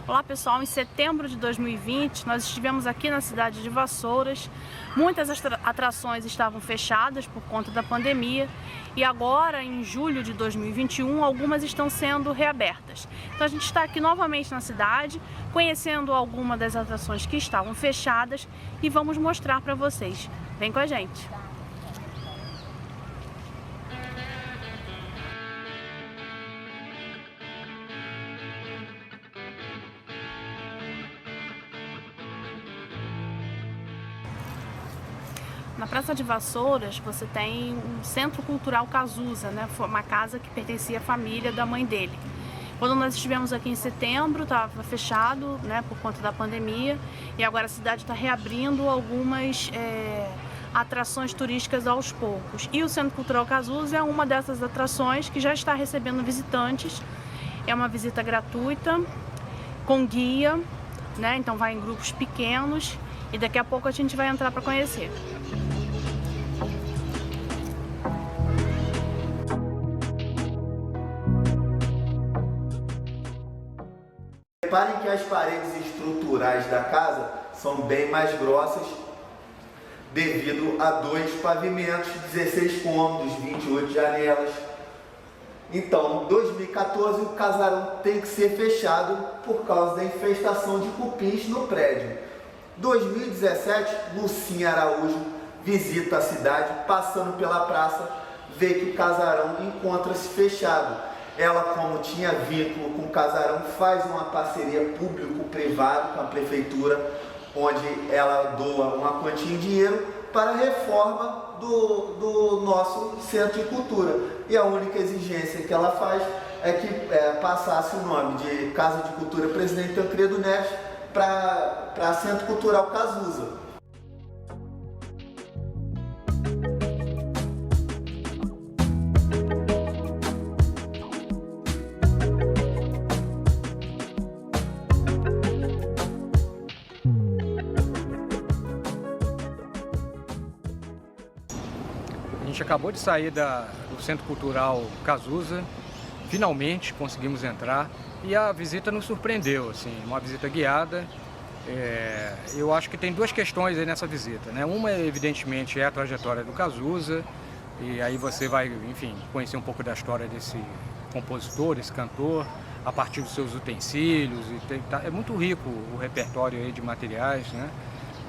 Olá pessoal, em setembro de 2020 nós estivemos aqui na cidade de Vassouras. Muitas atrações estavam fechadas por conta da pandemia e agora em julho de 2021 algumas estão sendo reabertas. Então a gente está aqui novamente na cidade, conhecendo algumas das atrações que estavam fechadas e vamos mostrar para vocês. Vem com a gente! Na Praça de Vassouras você tem um Centro Cultural Cazuza, né? Foi uma casa que pertencia à família da mãe dele. Quando nós estivemos aqui em setembro, estava fechado, né, por conta da pandemia, e agora a cidade está reabrindo algumas atrações turísticas aos poucos. E o Centro Cultural Cazuza é uma dessas atrações que já está recebendo visitantes. É uma visita gratuita, com guia, né? Então vai em grupos pequenos e daqui a pouco a gente vai entrar para conhecer. Reparem que as paredes estruturais da casa são bem mais grossas devido a 2 pavimentos, 16 cômodos, 28 janelas. Então, em 2014 o casarão tem que ser fechado por causa da infestação de cupins no prédio. 2017, Lucinha Araújo visita a cidade, passando pela praça, vê que o casarão encontra-se fechado. Ela, como tinha vínculo com o casarão, faz uma parceria público-privado com a prefeitura, onde ela doa uma quantia em dinheiro para a reforma do nosso centro de cultura. E a única exigência que ela faz é que passasse o nome de Casa de Cultura Presidente Tancredo Neves para Centro Cultural Cazuza. A gente acabou de sair do Centro Cultural Cazuza, finalmente conseguimos entrar e a visita nos surpreendeu, assim, uma visita guiada. Eu acho que tem 2 questões aí nessa visita, né? Uma, evidentemente, é a trajetória do Cazuza, e aí você vai, enfim, conhecer um pouco da história desse compositor, esse cantor, a partir dos seus utensílios, é muito rico o repertório aí de materiais, né?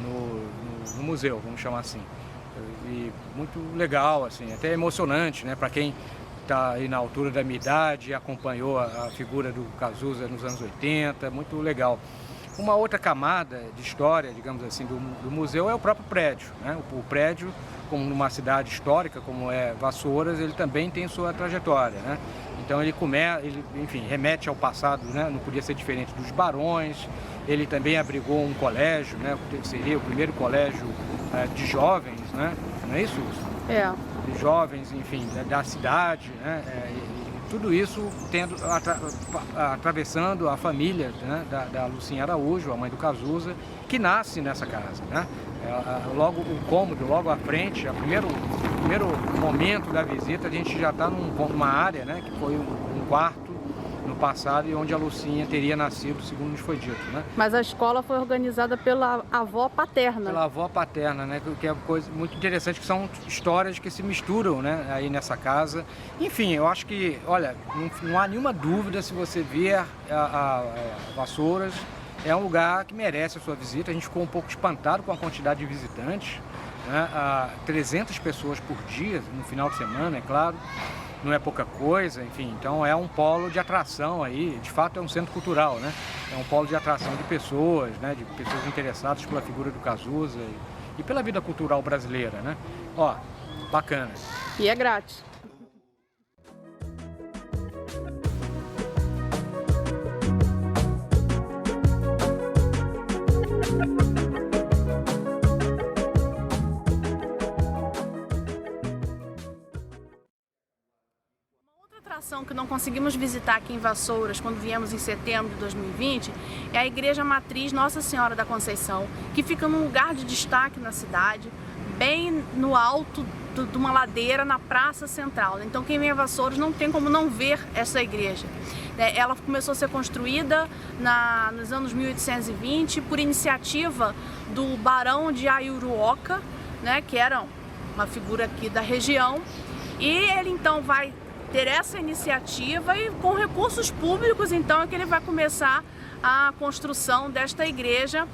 No museu, vamos chamar assim. E muito legal, assim, até emocionante, né, para quem está aí na altura da minha idade e acompanhou a figura do Cazuza nos anos 80, muito legal. Uma outra camada de história, digamos assim, do museu é o próprio prédio, né? O prédio, como numa cidade histórica como é Vassouras, ele também tem sua trajetória, né? Então ele enfim, remete ao passado, né? Não podia ser diferente dos barões. Ele também abrigou um colégio, né? Seria o primeiro colégio de jovens, né? Não é isso, Wilson? É. De jovens, enfim, da cidade, né? Tudo isso atravessando a família, né? da Lucinha Araújo, a mãe do Cazuza, que nasce nessa casa, né? Logo o cômodo, logo à frente, o primeiro momento da visita, a gente já está numa área, né? Que foi um quarto no passado e onde a Lucinha teria nascido, segundo nos foi dito, né? Mas a escola foi organizada pela avó paterna. Pela avó paterna, né? Que é coisa muito interessante, que são histórias que se misturam, né? Aí nessa casa. Enfim, eu acho que, olha, não há nenhuma dúvida, se você vier a Vassouras, é um lugar que merece a sua visita. A gente ficou um pouco espantado com a quantidade de visitantes, né? 300 pessoas por dia, no final de semana, é claro. Não é pouca coisa, enfim, então é um polo de atração aí, de fato é um centro cultural, né? É um polo de atração de pessoas, né? De pessoas interessadas pela figura do Cazuza e pela vida cultural brasileira, né? Ó, bacana. E é grátis. Atração que não conseguimos visitar aqui em Vassouras quando viemos em setembro de 2020 é a Igreja Matriz Nossa Senhora da Conceição, que fica num lugar de destaque na cidade, bem no alto de uma ladeira na praça central. Então quem vem a Vassouras não tem como não ver essa igreja. Ela começou a ser construída nos anos 1820 por iniciativa do Barão de Aiuruoca, né, que era uma figura aqui da região, e ele então vai ter essa iniciativa e com recursos públicos então é que ele vai começar a construção desta igreja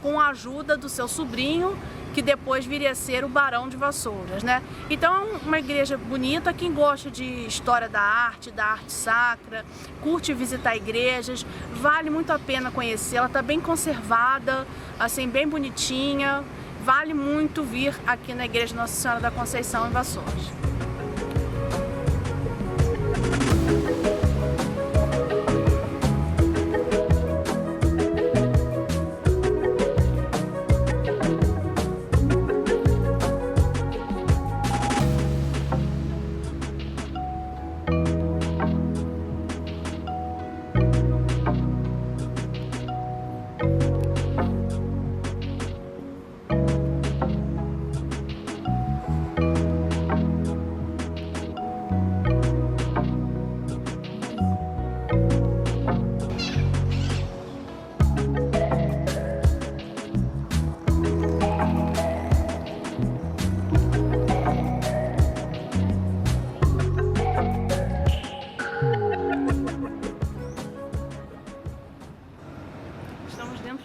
com a ajuda do seu sobrinho, que depois viria a ser o Barão de Vassouras, né? Então é uma igreja bonita. Quem gosta de história da arte sacra, curte visitar igrejas, vale muito a pena conhecer. Ela está bem conservada, assim, bem bonitinha. Vale muito vir aqui na igreja Nossa Senhora da Conceição em Vassouras.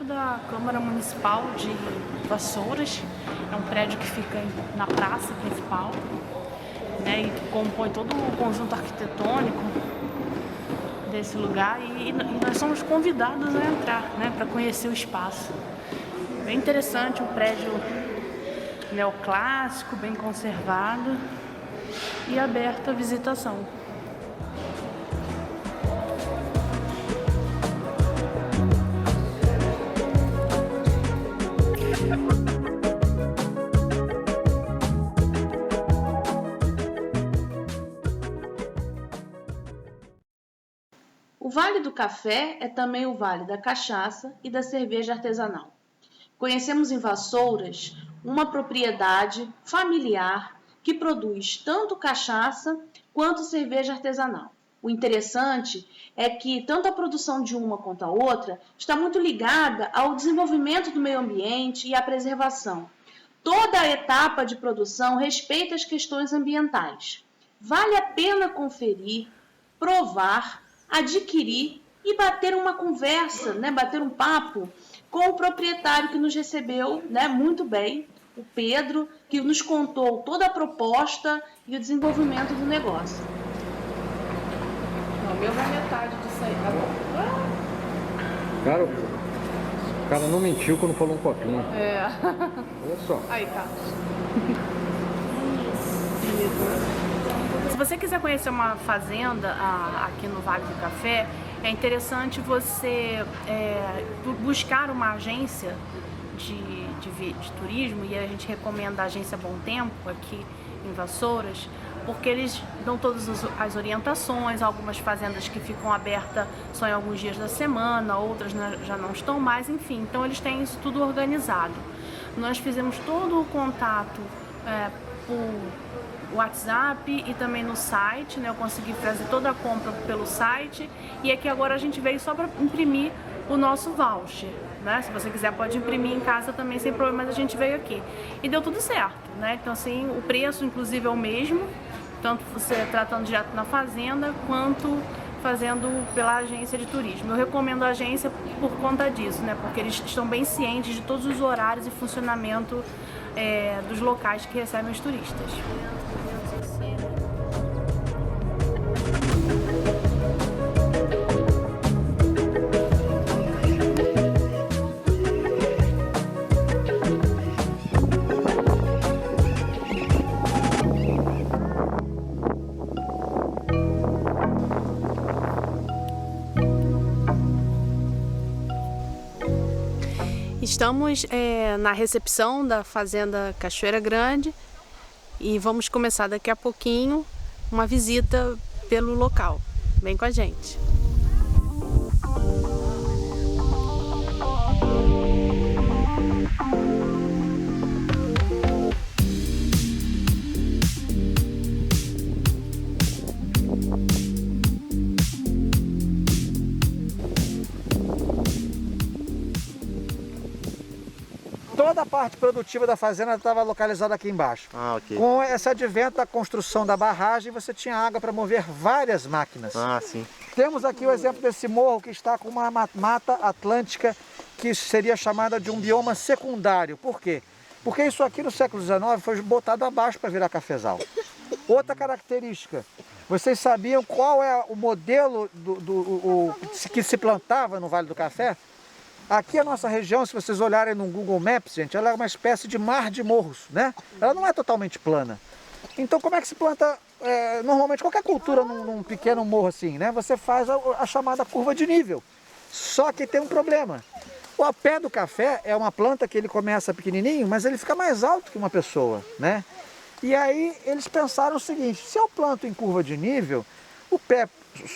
Da Câmara Municipal de Vassouras, é um prédio que fica na praça principal, né, e compõe todo o conjunto arquitetônico desse lugar e nós somos convidados a entrar, né, para conhecer o espaço. Bem interessante, um prédio neoclássico, bem conservado e aberto à visitação. O Vale do Café é também o Vale da Cachaça e da Cerveja Artesanal. Conhecemos em Vassouras uma propriedade familiar que produz tanto cachaça quanto cerveja artesanal. O interessante é que tanto a produção de uma quanto a outra está muito ligada ao desenvolvimento do meio ambiente e à preservação. Toda a etapa de produção respeita as questões ambientais. Vale a pena conferir, provar, adquirir e bater uma conversa, né, bater um papo com o proprietário que nos recebeu, né, muito bem, o Pedro, que nos contou toda a proposta e o desenvolvimento do negócio. O meu vai metade disso aí, tá bom? Cara, o cara não mentiu quando falou um copinho. É. Olha só. Aí, Carlos. Se você quiser conhecer uma fazenda aqui no Vale do Café, é interessante você buscar uma agência de turismo, e a gente recomenda a agência Bom Tempo aqui em Vassouras, porque eles dão todas as orientações. Algumas fazendas que ficam abertas só em alguns dias da semana, outras já não estão mais, enfim, então eles têm isso tudo organizado. Nós fizemos todo o contato por WhatsApp e também no site, né? Eu consegui fazer toda a compra pelo site, e aqui agora a gente veio só para imprimir o nosso voucher, né? Se você quiser pode imprimir em casa também sem problema, mas a gente veio aqui e deu tudo certo, né? Então assim, o preço inclusive é o mesmo, tanto você tratando direto na fazenda quanto fazendo pela agência de turismo. Eu recomendo a agência por conta disso, né? Porque eles estão bem cientes de todos os horários e funcionamento dos locais que recebem os turistas. Estamos na recepção da Fazenda Cachoeira Grande e vamos começar daqui a pouquinho uma visita pelo local. Vem com a gente! toda a parte produtiva da fazenda estava localizada aqui embaixo. Ah, ok. Com esse advento da construção da barragem, você tinha água para mover várias máquinas. Ah, sim. Temos aqui o exemplo desse morro que está com uma mata atlântica que seria chamada de um bioma secundário. Por quê? Porque isso aqui no século XIX foi botado abaixo para virar cafezal. Outra característica, vocês sabiam qual é o modelo que se plantava no Vale do Café? Aqui a nossa região, se vocês olharem no Google Maps, gente, ela é uma espécie de mar de morros, né? Ela não é totalmente plana. Então como é que se planta, normalmente qualquer cultura num pequeno morro assim, né? Você faz a chamada curva de nível. Só que tem um problema. O pé do café é uma planta que ele começa pequenininho, mas ele fica mais alto que uma pessoa, né? E aí eles pensaram o seguinte, se eu planto em curva de nível, o pé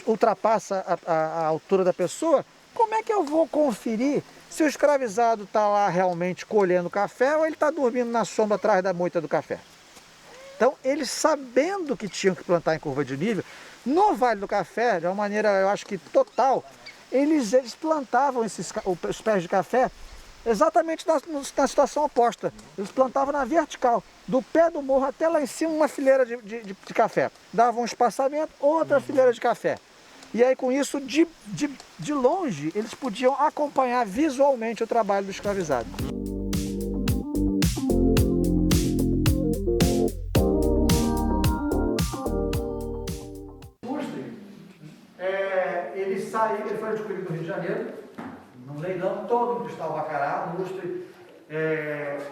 ultrapassa a altura da pessoa, como é que eu vou conferir se o escravizado está lá realmente colhendo café ou ele está dormindo na sombra atrás da moita do café? Então, eles sabendo que tinham que plantar em curva de nível, no Vale do Café, de uma maneira, eu acho que total, eles plantavam os pés de café exatamente na situação oposta. Eles plantavam na vertical, do pé do morro até lá em cima, uma fileira de café. Davam um espaçamento, outra fileira de café. E aí, com isso, de longe, eles podiam acompanhar visualmente o trabalho do escravizado. Ele foi adquirido no Rio de Janeiro, num leilão todo em cristal bacará, um lustre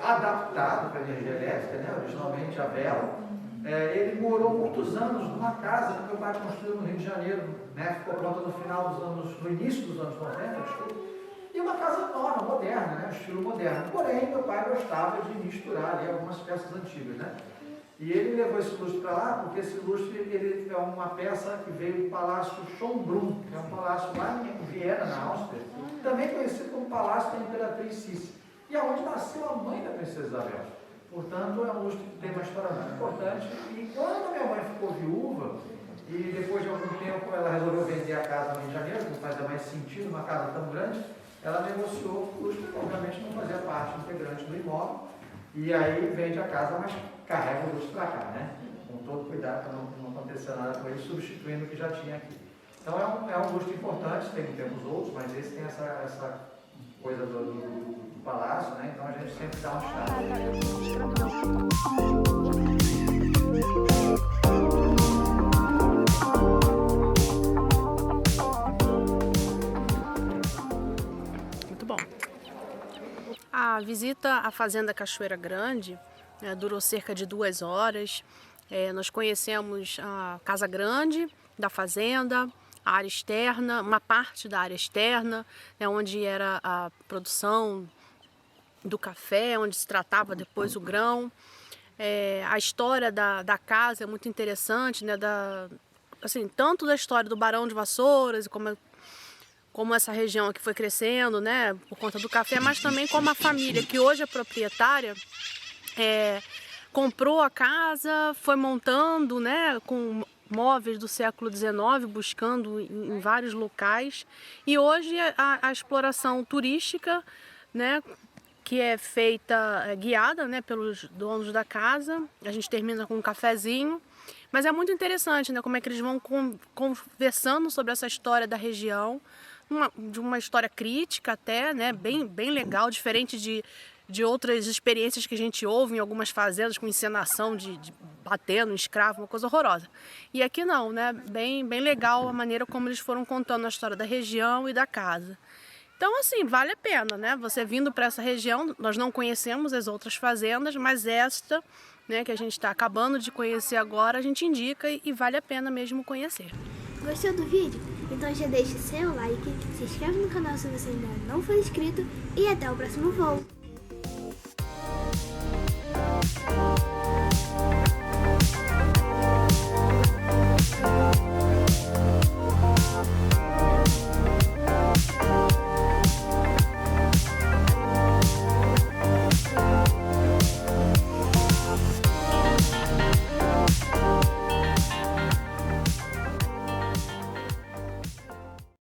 adaptado para a energia elétrica, né, originalmente a vela. Ele morou muitos anos numa casa que meu pai construiu no Rio de Janeiro, né, ficou pronta no início dos anos 90, desculpa, e uma casa nova, moderna, né, estilo moderno. Porém, meu pai gostava de misturar ali algumas peças antigas, né? E ele levou esse lustre para lá, porque esse lustre ele é uma peça que veio do Palácio Schönbrunn, que é um palácio lá em Viena, na Áustria, também conhecido como Palácio da Imperatriz Sissi, e é onde nasceu a mãe da Princesa Isabel. Portanto, é um lustre que tem uma história muito importante. E quando minha mãe ficou viúva, e depois de algum tempo ela resolveu vender a casa no Rio de Janeiro, que não fazia mais sentido uma casa tão grande, ela negociou o lustre, que obviamente não fazia parte integrante do imóvel, e aí vende a casa, mas carrega o lustre para cá, né? Com todo cuidado para não acontecer nada com ele, substituindo o que já tinha aqui. Então é um lustre importante, temos outros, mas esse tem essa coisa do palácio, né? Então a gente sempre dá um chá. Muito bom. A visita à Fazenda Cachoeira Grande durou cerca de 2 horas. Nós conhecemos a Casa Grande da fazenda, a área externa, uma parte da área externa, onde era a produção do café, onde se tratava depois o grão. A história da casa é muito interessante, né? Assim, tanto da história do Barão de Vassouras, como essa região que foi crescendo, né, por conta do café, mas também como a família que hoje é proprietária comprou a casa, foi montando, né, com móveis do século XIX, buscando em vários locais, e hoje a exploração turística, né, que é feita guiada, né, pelos donos da casa. A gente termina com um cafezinho, mas é muito interessante, né, como é que eles vão conversando sobre essa história da região, de uma história crítica até, né, bem legal, diferente de outras experiências que a gente ouve em algumas fazendas com encenação de bater no escravo, uma coisa horrorosa. E aqui não, né, bem legal a maneira como eles foram contando a história da região e da casa. Então, assim, vale a pena, né, você vindo para essa região. Nós não conhecemos as outras fazendas, mas esta, né, que a gente está acabando de conhecer agora, a gente indica e vale a pena mesmo conhecer. Gostou do vídeo? Então já deixa seu like, se inscreve no canal se você ainda não for inscrito e até o próximo voo!